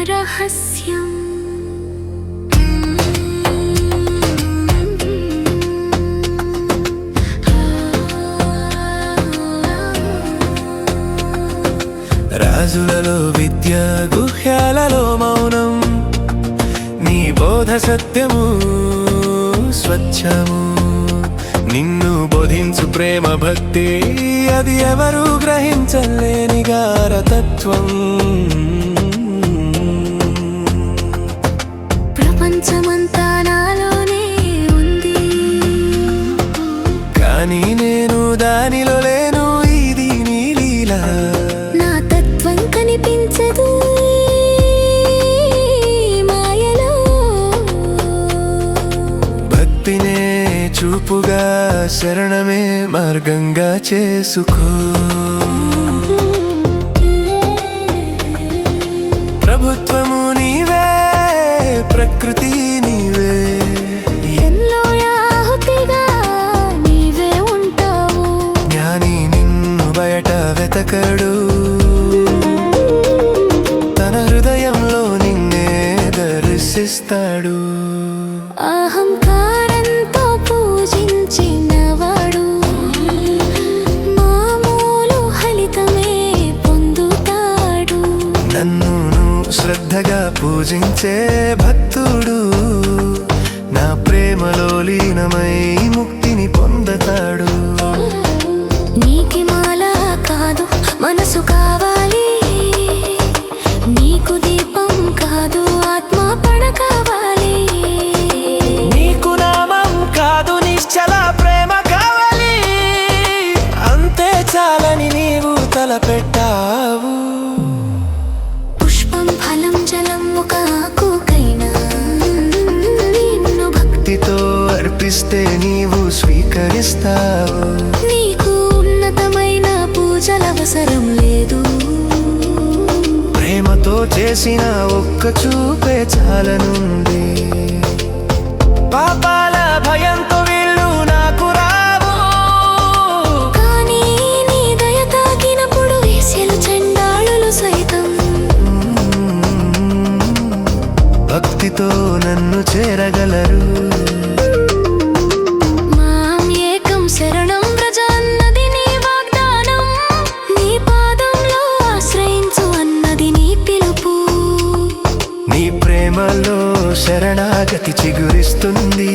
రహస్యం. రాజులలో విద్య, గుహ్యాలలో మౌనం, నీ బోధ సత్యము స్వచ్ఛము. నిన్ను బోధించు ప్రేమ భక్తి, అది ఎవరు గ్రహించలేని గారతత్వం. ప్రపంచమంతా నాలోనే ఉంది, కానీ నేను దానిలో లేను. ఇది నీ లీలా. నా తత్వం కనిపించదు మాయలో. భక్తినే చూపుగా, శరణమే మార్గంగా చేసుకో. ప్రభుత్వము నీవే, ప్రకృతి నీవే, ఎన్నో ఆహుతిగా నీవే ఉంటావు. జ్ఞాని నిన్ను బయట వెతకడు, తన హృదయంలో నిన్నే దర్శిస్తాడు. అహంకారంతో పూజించినవాడు మామూలు ఫలితమే పొందుతాడు. నన్ను శ్రద్ధగా పూజించే భక్తుడు నా ప్రేమలో లీనమై ముక్తిని పొందతాడు. నీకి మాల కాదు మనసు కావాలి, నీకు దీపం కాదు ఆత్మార్పణ కావాలి. నీకు నామం కాదు నిశ్చల ప్రేమ కావాలి, అంతే చాలని నీవు తలపెట్టావు. పుష్పం ఫలం జలం ఒక ఆకుకైనా నిన్ను భక్తితో అర్పిస్తే నీవు స్వీకరిస్తావు. నీకు ఉన్నతమైన పూజల అవసరం లేదు, ప్రేమతో చేసిన ఒక్క చూపే చాలనుంది. పాపాల భయంతో వీళ్ళు నాకు రావు, కానీ నీ దయ తాకినప్పుడు వేసెలు చండాళులు సైతం. భక్తితో నన్ను చేరగలరు. మాం ఏకం శరణం వ్రజ అన్నది నీ వాగ్దానం, నీ పాదంలో ఆశ్రయించు అన్నది నీ పిలుపు. నీ ప్రేమలో శరణాగతి చిగురిస్తుంది.